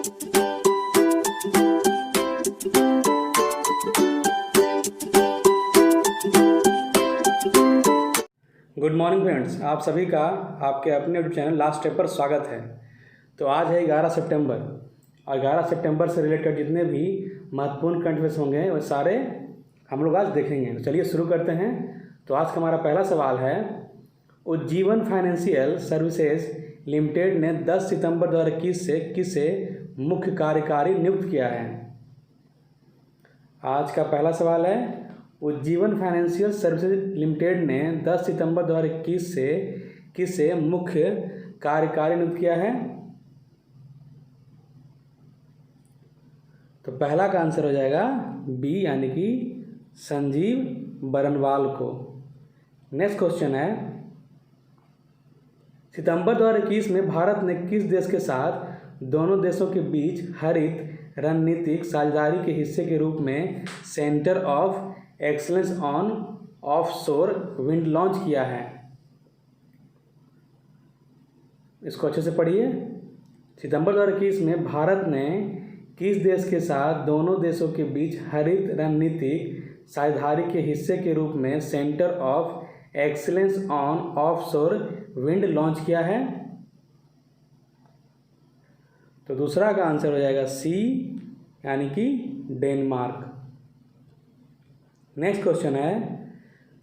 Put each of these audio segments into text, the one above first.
Good morning friends, आप सभी का आपके अपने यूट्यूब चैनल लास्ट स्टेप पर स्वागत है। तो आज है 11 सितंबर और 11 सितंबर से रिलेटेड जितने भी महत्वपूर्ण करंट अफेयर्स होंगे वो सारे हम लोग आज देखेंगे। तो चलिए शुरू करते हैं। तो आज का हमारा पहला सवाल है, उज्जीवन फाइनेंशियल सर्विसेज लिमिटेड ने 10 सितंबर 2021 से किसे मुख्य कार्यकारी नियुक्त किया है। आज का पहला सवाल है, उज्जीवन फाइनेंशियल सर्विसेज लिमिटेड ने 10 सितंबर 2021 से किसे मुख्य कार्यकारी नियुक्त किया है। तो पहला का आंसर हो जाएगा बी, यानी कि संजीव बरनवाल को। नेक्स्ट क्वेश्चन है, सितंबर 2021 में भारत ने किस देश के साथ दोनों देशों के बीच हरित रणनीतिक साझेदारी के हिस्से के रूप में centre of excellence on offshore wind launch किया है। इसको अच्छे से पढ़िए। सितंबर 2021 में भारत ने किस देश के साथ दोनों देशों के बीच हरित रणनीतिक साझेदारी के हिस्से के रूप में centre of excellence on offshore wind launch किया है। तो दूसरा का आंसर हो जाएगा सी, यानी कि डेनमार्क। नेक्स्ट क्वेश्चन है,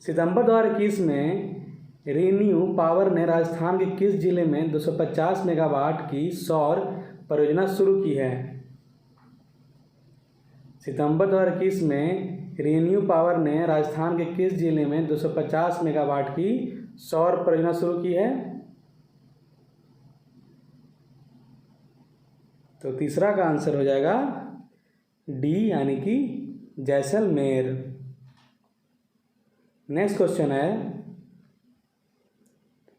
सितंबर 2021 में रीन्यू पावर ने राजस्थान के किस जिले में 250 मेगावाट की सौर परियोजना शुरू की है। सितंबर 2021 में रीन्यू पावर ने राजस्थान के किस जिले में 250 मेगावाट की सौर परियोजना शुरू की है। तो तीसरा का आंसर हो जाएगा डी, यानी कि जैसलमेर। नेक्स्ट क्वेश्चन है,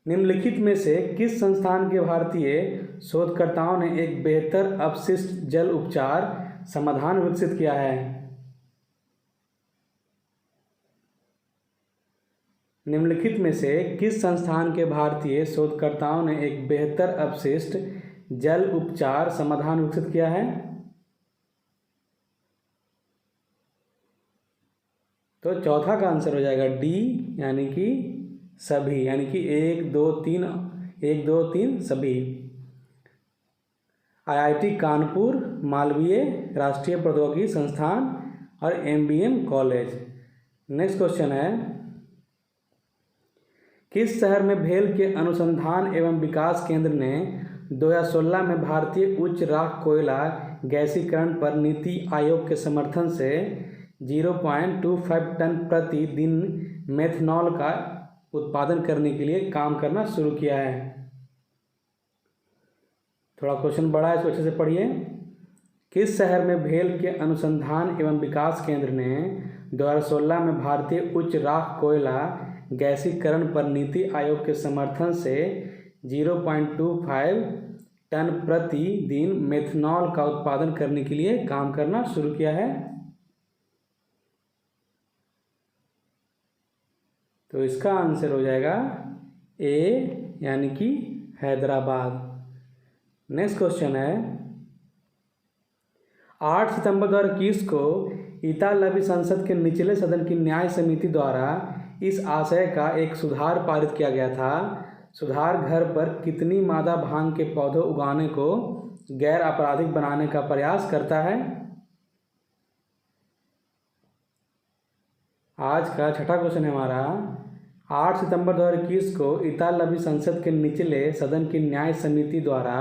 निम्नलिखित में से किस संस्थान के भारतीय शोधकर्ताओं ने एक बेहतर अपशिष्ट जल उपचार समाधान विकसित किया है। निम्नलिखित में से किस संस्थान के भारतीय शोधकर्ताओं ने एक बेहतर अपशिष्ट जल उपचार समाधान विकसित किया है। तो चौथा का आंसर हो जाएगा डी, यानी कि सभी, यानी कि 1 2 3 सभी। आईआईटी कानपुर, मालवीय राष्ट्रीय प्रौद्योगिकी संस्थान और एमबीएम कॉलेज। नेक्स्ट क्वेश्चन है, किस शहर में भेल के अनुसंधान एवं विकास केंद्र ने 2016 में भारतीय उच्च राख कोयला गैसीकरण पर नीति आयोग के समर्थन से 0.25 टन प्रति दिन मेथनॉल का उत्पादन करने के लिए काम करना शुरू किया है। थोड़ा क्वेश्चन बड़ा है, इसको अच्छे से पढ़िए। किस शहर में भेल के अनुसंधान एवं विकास केंद्र ने 2016 में भारतीय उच्च राख कोयला गैसीकरण पर नीति आयोग के समर्थन से 0.25 टन प्रति दिन मेथनॉल का उत्पादन करने के लिए काम करना शुरू किया है। तो इसका आंसर हो जाएगा ए, यानी कि हैदराबाद। नेक्स्ट क्वेश्चन है, 8 सितंबर 2021 को इतालवी संसद के निचले सदन की न्याय समिति द्वारा इस आशय का एक सुधार पारित किया गया था, सुधार घर पर कितनी मादा भांग के पौधे उगाने को गैर आपराधिक बनाने का प्रयास करता है। आज का छठा क्वेश्चन है हमारा, 8 सितंबर 2021 को इतालवी संसद के निचले सदन की न्याय समिति द्वारा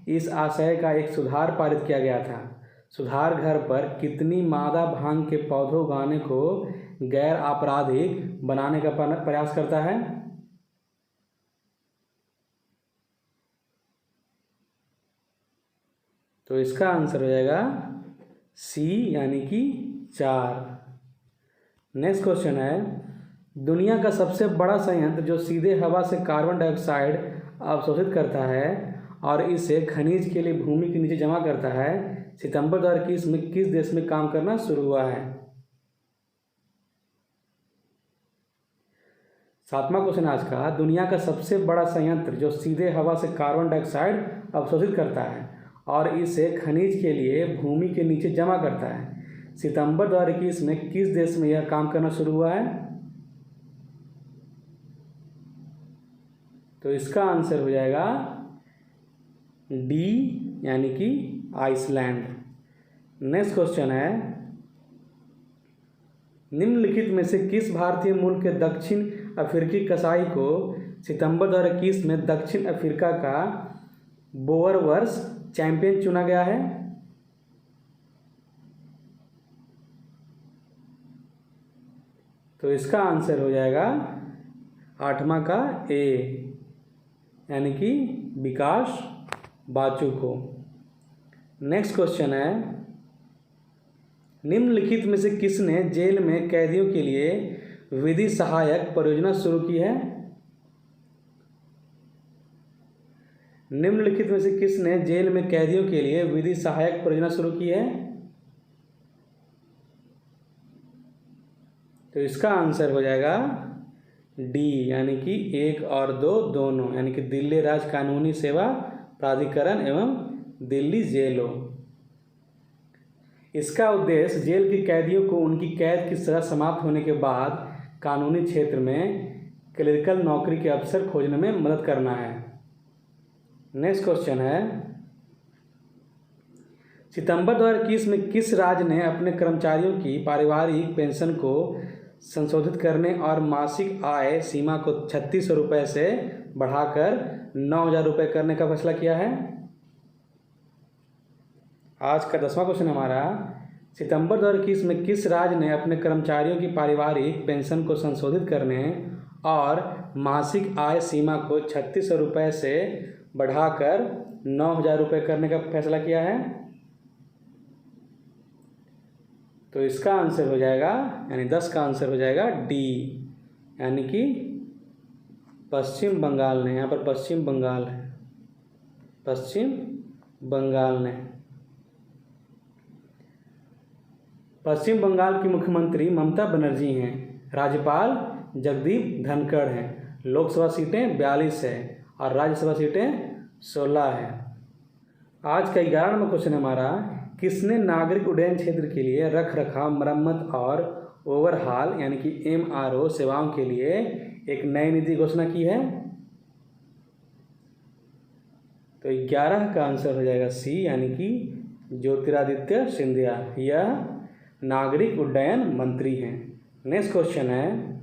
इस आशय का एक सुधार पारित किया गया था, सुधार घर पर कितनी मादा भांग के पौधे उगाने को गैर आपराधिक बनाने का प्रयास करता है। तो इसका आंसर हो जाएगा सी, यानी कि 4। नेक्स्ट क्वेश्चन है, दुनिया का सबसे बड़ा संयंत्र जो सीधे हवा से कार्बन डाइऑक्साइड अवशोषित करता है और इसे खनिज के लिए भूमि के नीचे जमा करता है, सितंबर 2021 में किस देश में काम करना शुरू हुआ है। 7वां क्वेश्चन आज का, दुनिया का सबसे बड़ा संयंत्र जो सीधे हवा से कार्बन डाइऑक्साइड अवशोषित करता है और इसे खनिज के लिए भूमि के नीचे जमा करता है। सितंबर 2021 में किस देश में यह काम करना शुरू हुआ है? तो इसका आंसर हो जाएगा डी, यानी कि आइसलैंड। नेक्स्ट क्वेश्चन है, निम्नलिखित में से किस भारतीय मूल के दक्षिण अफ्रीकी कसाई को सितंबर 2021 में दक्षिण अफ्रीका का बोअरवर्स चैंपियन चुना गया है? तो इसका आंसर हो जाएगा 8वां का ए, यानी कि विकास बाचू को। नेक्स्ट क्वेश्चन है, निम्नलिखित में से किसने जेल में कैदियों के लिए विधि सहायक परियोजना शुरू की है? निम्नलिखित में से किसने जेल में कैदियों के लिए विधि सहायक परियोजना शुरू की है? तो इसका आंसर हो जाएगा डी, यानी कि 1 और 2 दोनों, यानी कि दिल्ली राज्य कानूनी सेवा प्राधिकरण एवं दिल्ली जेलों। इसका उद्देश्य जेल के कैदियों को उनकी कैद की सज़ा समाप्त होने के बाद कानूनी क्षेत्र में क्लरिकल नौकरी के अवसर खोजने में मदद करना है। नेक्स्ट क्वेश्चन है, सितंबर 2021 में किस राज्य ने अपने कर्मचारियों की पारिवारिक पेंशन को संशोधित करने और मासिक आय सीमा को 3600 रुपये से बढ़ाकर 9000 रुपये करने का फैसला किया है? आज का 10वां क्वेश्चन हमारा, सितंबर 2021 में किस राज्य ने अपने कर्मचारियों की पारिवारिक पेंशन को संशोधित करने और मासिक आय सीमा को 3600 रुपये से बढ़ाकर 9000 रुपये करने का फैसला किया है? तो इसका आंसर हो जाएगा, यानी 10 का आंसर हो जाएगा डी, यानी कि पश्चिम बंगाल ने। यहाँ पर पश्चिम बंगाल है, पश्चिम बंगाल ने। पश्चिम बंगाल की मुख्यमंत्री ममता बनर्जी हैं, राज्यपाल जगदीप धनखड़ हैं, लोकसभा सीटें 42 है और राज्यसभा सीटें 16 है। आज का 11वां नंबर क्वेश्चन हमारा, किसने नागरिक उड्डयन क्षेत्र के लिए रख रखाव, मरम्मत और ओवरहाल यानी कि MRO सेवाओं के लिए एक नई नीति घोषणा की है? तो 11 का आंसर हो जाएगा सी, यानी कि ज्योतिरादित्य सिंधिया, यह नागरिक उड्डयन मंत्री हैं। नेक्स्ट क्वेश्चन है,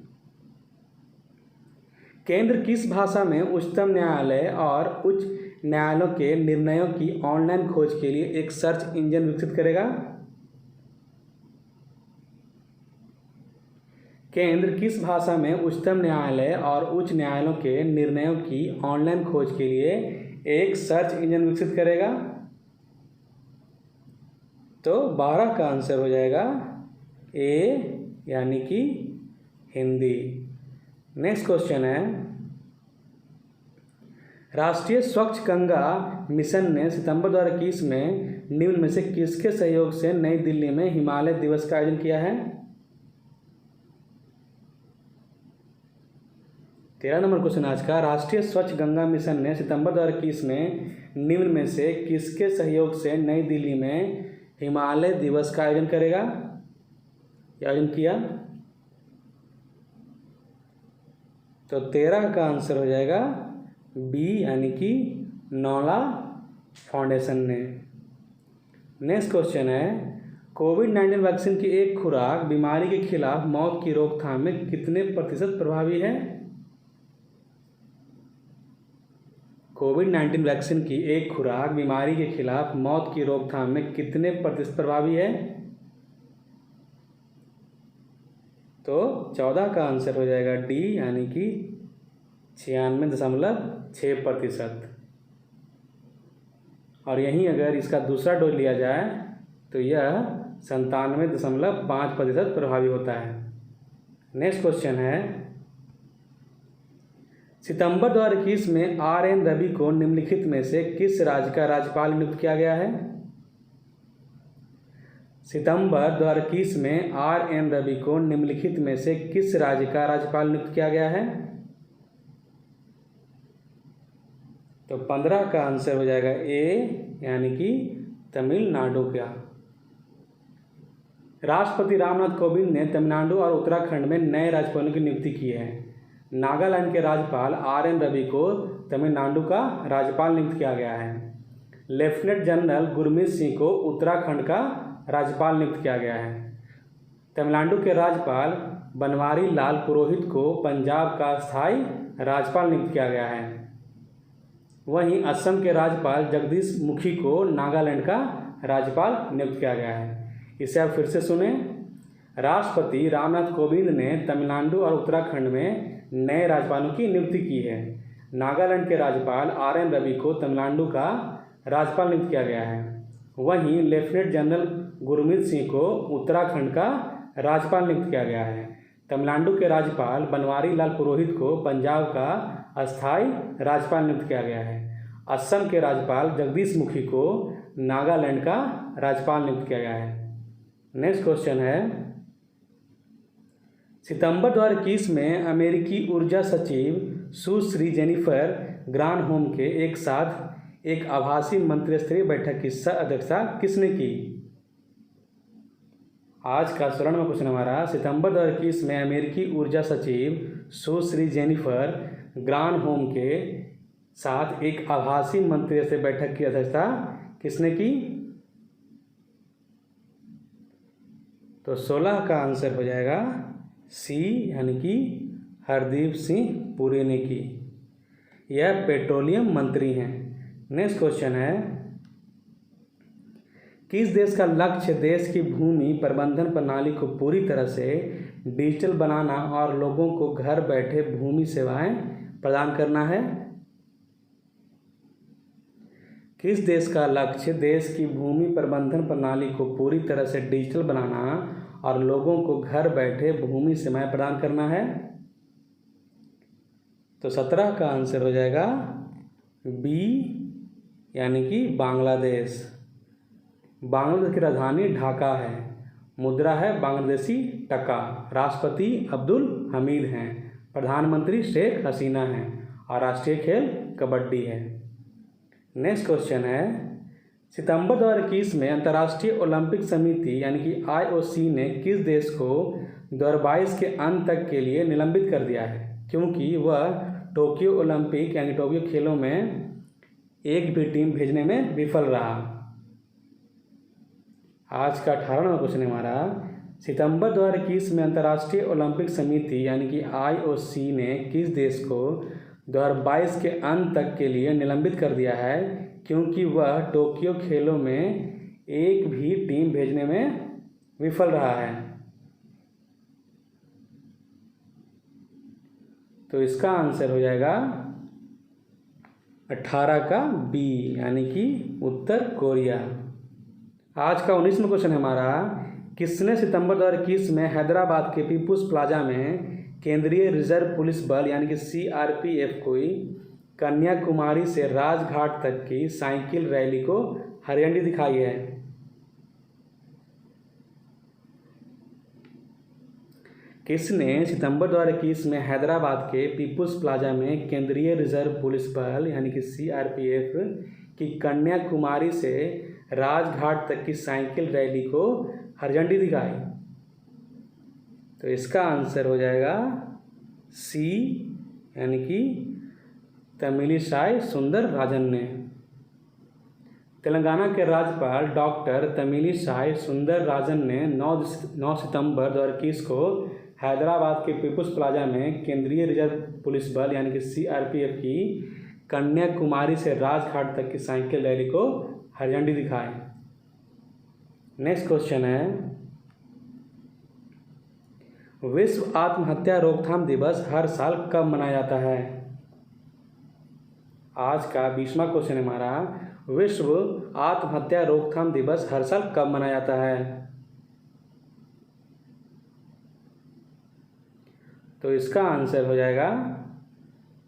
केंद्र किस भाषा में उच्चतम न्यायालय और उच्च न्यायालयों के निर्णयों की ऑनलाइन खोज के लिए एक सर्च इंजन विकसित करेगा? केंद्र किस भाषा में उच्चतम न्यायालय और उच्च न्यायालयों के निर्णयों की ऑनलाइन खोज के लिए एक सर्च इंजन विकसित करेगा? तो 12 का आंसर हो जाएगा ए, यानी कि हिंदी। नेक्स्ट क्वेश्चन है, राष्ट्रीय स्वच्छ गंगा मिशन ने सितंबर 2021 में निम्न में से किसके सहयोग से नई दिल्ली में हिमालय दिवस का आयोजन किया है? 13 नंबर क्वेश्चन आज का, राष्ट्रीय स्वच्छ गंगा मिशन ने सितंबर 2021 में निम्न में से किसके सहयोग से नई दिल्ली में हिमालय दिवस का आयोजन करेगा, आयोजन किया? तो 13 का आंसर हो जाएगा बी, यानी कि नौला फाउंडेशन ने। नेक्स्ट क्वेश्चन है, कोविड-19 वैक्सीन की एक खुराक बीमारी के खिलाफ मौत की रोकथाम में कितने प्रतिशत प्रभावी है? कोविड-19 वैक्सीन की एक खुराक बीमारी के खिलाफ मौत की रोकथाम में कितने प्रतिशत प्रभावी है? तो 14 का आंसर हो जाएगा डी, यानी कि 96.6%। और यहीं अगर इसका दूसरा डोज लिया जाए तो यह 97.5% प्रभावी होता है। नेक्स्ट क्वेश्चन है, सितंबर 2021 में RN रवि को निम्नलिखित में से किस राज्य का राज्यपाल नियुक्त किया गया है? सितंबर 2021 में RN रवि को निम्नलिखित में से किस राज्य का राज्यपाल नियुक्त किया गया है? तो 15 का आंसर हो जाएगा ए, यानी कि तमिलनाडु का। राष्ट्रपति रामनाथ कोविंद ने तमिलनाडु और उत्तराखंड में नए राज्यपालों की नियुक्ति की है। नागालैंड के राज्यपाल RN रवि को तमिलनाडु का राज्यपाल नियुक्त किया गया है। लेफ्टिनेंट जनरल गुरमीत सिंह को उत्तराखंड का राज्यपाल नियुक्त किया गया है। तमिलनाडु के राज्यपाल बनवारी लाल पुरोहित को पंजाब का स्थायी राज्यपाल नियुक्त किया गया है। वहीं असम के राज्यपाल जगदीश मुखी को नागालैंड का राज्यपाल नियुक्त किया गया है। इसे आप फिर से सुने। राष्ट्रपति रामनाथ कोविंद ने तमिलनाडु और उत्तराखंड में नए राज्यपालों की नियुक्ति की है। नागालैंड के राज्यपाल RN रवि को तमिलनाडु का राज्यपाल नियुक्त किया गया है। वहीं लेफ्टिनेंट जनरल गुरमीत सिंह को उत्तराखंड का राज्यपाल नियुक्त किया गया है। तमिलनाडु के राज्यपाल बनवारी लाल पुरोहित को पंजाब का अस्थायी राज्यपाल नियुक्त किया गया है। असम के राज्यपाल जगदीश मुखी को नागालैंड का राज्यपाल नियुक्त किया गया है। नेक्स्ट क्वेश्चन है, सितंबर 2021 में अमेरिकी ऊर्जा सचिव सुश्री जेनिफर ग्रानहोम के एक साथ एक आभासी मंत्रिस्तरीय बैठक की अध्यक्षता किसने की? आज का स्वर्ण क्वेश्चन हमारा, सितंबर 2021 में अमेरिकी ऊर्जा सचिव सुश्री जेनिफर ग्रानहोम के साथ एक आभासी मंत्रिस्तरीय बैठक की अध्यक्षता किसने की? तो 16 का आंसर हो जाएगा सी, यानी कि हरदीप सिंह पुरी ने की। यह पेट्रोलियम मंत्री हैं। नेक्स्ट क्वेश्चन है, किस देश का लक्ष्य देश की भूमि प्रबंधन प्रणाली को पूरी तरह से डिजिटल बनाना और लोगों को घर बैठे भूमि सेवाएं प्रदान करना है? किस देश का लक्ष्य देश की भूमि प्रबंधन प्रणाली को पूरी तरह से डिजिटल बनाना और लोगों को घर बैठे भूमि सेवाएं प्रदान करना है? तो 17 का आंसर हो जाएगा बी, यानी कि बांग्लादेश। बांग्लादेश की राजधानी ढाका है। मुद्रा है बांग्लादेशी टका। राष्ट्रपति अब्दुल हमीद हैं। प्रधानमंत्री शेख हसीना हैं और राष्ट्रीय खेल कबड्डी है। नेक्स्ट क्वेश्चन है, सितंबर 2021 में अंतर्राष्ट्रीय ओलंपिक समिति यानी कि IOC ने किस देश को 2022 के अंत तक के लिए निलंबित कर दिया है, क्योंकि वह टोक्यो ओलंपिक यानी टोक्यो खेलों में एक भी टीम भेजने में विफल रहा? आज का 18वां क्वेश्चन है हमारा, सितंबर 2021 में अंतर्राष्ट्रीय ओलंपिक समिति यानी कि IOC ने किस देश को 2022 के अंत तक के लिए निलंबित कर दिया है, क्योंकि वह टोक्यो खेलों में एक भी टीम भेजने में विफल रहा है? तो इसका आंसर हो जाएगा 18 का बी, यानी कि उत्तर कोरिया। आज का 19वां क्वेश्चन है हमारा, किसने सितंबर 2021 में हैदराबाद के पीपुल्स प्लाजा में केंद्रीय रिजर्व पुलिस बल यानी कि CRPF को कन्याकुमारी से राजघाट तक की साइकिल रैली को हरी झंडी दिखाई है? किसने सितंबर 2021 में हैदराबाद के पीपुल्स प्लाजा में केंद्रीय रिजर्व पुलिस बल यानी कि CRPF की कन्याकुमारी से राजघाट तक की साइकिल रैली को हरी झंडी दिखाई? तो इसका आंसर हो जाएगा सी, यानी कि तमिलिसाई सुंदरराजन ने। तेलंगाना के राज्यपाल डॉक्टर तमिलिसाई सुंदरराजन ने 9 सितंबर 2021 को हैदराबाद के पीपुल्स प्लाजा में केंद्रीय रिजर्व पुलिस बल यानी कि CRPF की कन्याकुमारी से राजघाट तक की साइकिल रैली को हरी झंडी दिखाई। नेक्स्ट क्वेश्चन है, विश्व आत्महत्या रोकथाम दिवस हर साल कब मनाया जाता है? आज का 20वां क्वेश्चन है हमारा, विश्व आत्महत्या रोकथाम दिवस हर साल कब मनाया जाता है? तो इसका आंसर हो जाएगा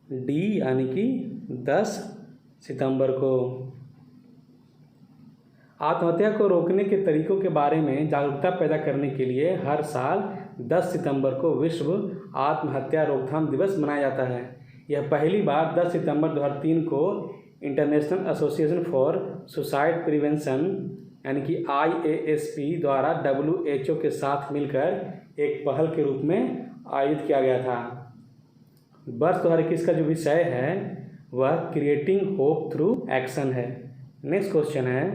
डी, यानी कि 10 सितंबर को। आत्महत्या को रोकने के तरीकों के बारे में जागरूकता पैदा करने के लिए हर साल 10 सितंबर को विश्व आत्महत्या रोकथाम दिवस मनाया जाता है। यह पहली बार 10 सितंबर 2003 को international association for suicide prevention यानी कि IASP द्वारा WHO के साथ मिलकर एक पहल के रूप में आयोजित किया गया था। वर्ष 2021 का जो विषय है वह क्रिएटिंग होप थ्रू एक्शन है। नेक्स्ट क्वेश्चन है,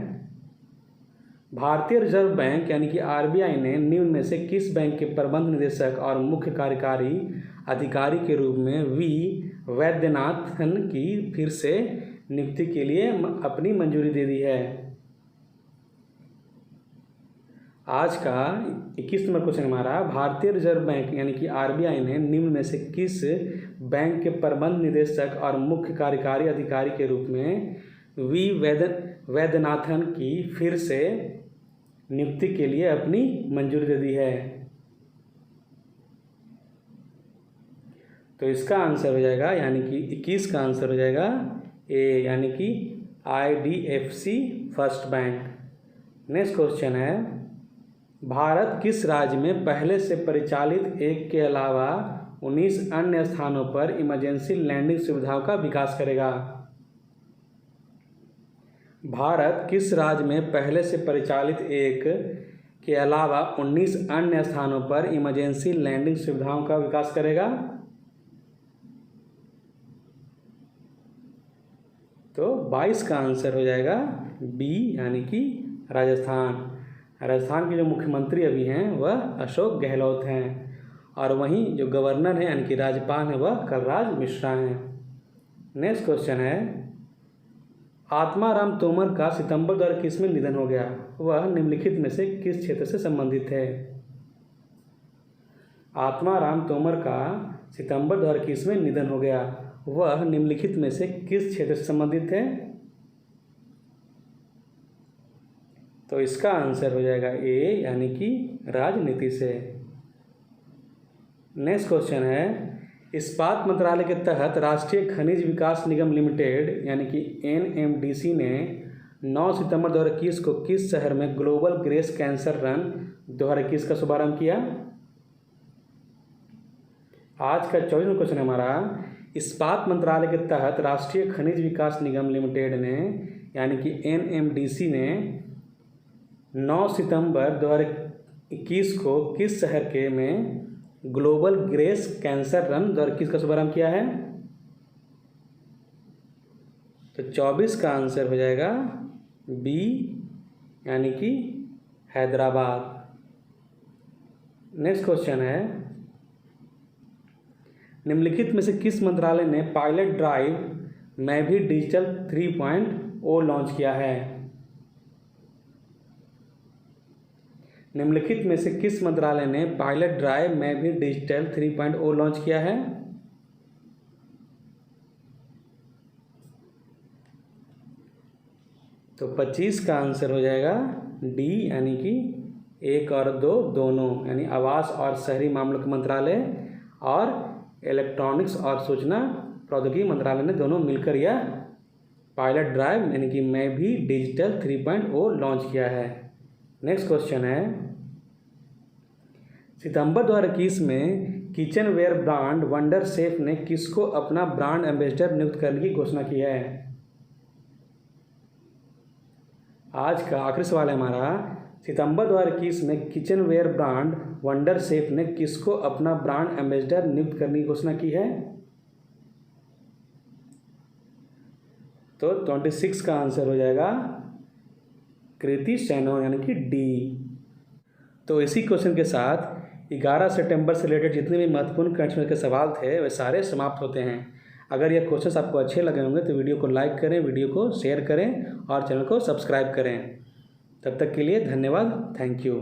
भारतीय रिजर्व बैंक यानी कि RBI ने निम्न में से किस बैंक के प्रबंध निदेशक और मुख्य कार्यकारी अधिकारी के रूप में V वैद्यनाथन की फिर से नियुक्ति के लिए अपनी मंजूरी दे दी है? आज का 21 नंबर क्वेश्चन हमारा, भारतीय रिजर्व बैंक यानी कि RBI ने निम्न में से किस बैंक के प्रबंध निदेशक और मुख्य कार्यकारी अधिकारी के रूप में V वैद्यनाथन की फिर से नियुक्ति के लिए अपनी मंजूरी दे दी है? तो इसका आंसर हो जाएगा यानी कि 21 का आंसर हो जाएगा A यानी कि IDFC first bank. Next question है, भारत किस राज्य में पहले से परिचालित एक के अलावा 19 अन्य स्थानों पर इमरजेंसी लैंडिंग सुविधाओं का विकास करेगा? भारत किस राज्य में पहले से परिचालित एक के अलावा 19 अन्य स्थानों पर इमरजेंसी लैंडिंग सुविधाओं का विकास करेगा? तो 22 का आंसर हो जाएगा B यानी कि राजस्थान। राजस्थान के जो मुख्यमंत्री अभी हैं वह अशोक गहलोत हैं और वहीं जो गवर्नर हैं यानी कि राज्यपाल हैं वह कलराज मिश्रा हैं। नेक्स्ट क्वेश्चन है, आत्माराम तोमर का सितंबर 2021 में निधन हो गया, वह निम्नलिखित में से किस क्षेत्र से संबंधित है? आत्माराम तोमर का सितंबर 2021 में निधन हो गया, वह निम्नलिखित में से किस क्षेत्र से संबंधित है? तो इसका आंसर हो जाएगा A यानी कि राजनीति से। नेक्स्ट क्वेश्चन है, इस्पात मंत्रालय के तहत राष्ट्रीय खनिज विकास निगम लिमिटेड यानी कि NMDC ने 9 सितंबर 2021 को किस शहर में ग्लोबल ग्रेस कैंसर रन 2021 का शुभारंभ किया? आज का 24वां क्वेश्चन हमारा, इस्पात मंत्रालय के तहत राष्ट्रीय खनिज विकास निगम लिमिटेड ने यानी कि NMDC ने 9 सितंबर 2021 को किस शहर के में ग्लोबल ग्रेस कैंसर रन 2021 का शुभारंभ किया है? तो 24 का आंसर हो जाएगा B यानी कि हैदराबाद। नेक्स्ट क्वेश्चन है, निम्नलिखित में से किस मंत्रालय ने पायलट ड्राइव मैं भी डिजिटल 3.0 लॉन्च किया है? निम्नलिखित में से किस मंत्रालय ने पायलट ड्राइव मैं भी डिजिटल 3.0 लॉन्च किया है? तो 25 का आंसर हो जाएगा D यानी कि 1 और 2 दोनों यानी आवास और शहरी मामलों के मंत्रालय और इलेक्ट्रॉनिक्स और सूचना प्रौद्योगिकी मंत्रालय ने दोनों मिलकर यह पायलट ड्राइव यानी कि मैं भी डिजिटल 3.0 लॉन्च किया है। नेक्स्ट क्वेश्चन है, सितंबर 2021 में किचनवेयर ब्रांड वंडर सेफ ने किसको अपना ब्रांड एम्बेसडर नियुक्त करने की घोषणा की है? आज का आखिरी सवाल है हमारा, सितंबर 2021 में किचनवेयर ब्रांड वंडर सेफ ने किसको अपना ब्रांड एम्बेसडर नियुक्त करने की घोषणा की है? तो 26 का आंसर हो जाएगा कृति सेनन यानी कि D। तो इसी क्वेश्चन के साथ 11 सितंबर से रिलेटेड जितने भी महत्वपूर्ण करंट के सवाल थे वे सारे समाप्त होते हैं। अगर ये क्वेश्चंस आपको अच्छे लगे होंगे तो वीडियो को लाइक करें, वीडियो को शेयर करें और चैनल को सब्सक्राइब करें। तब तक के लिए धन्यवाद, थैंक यू।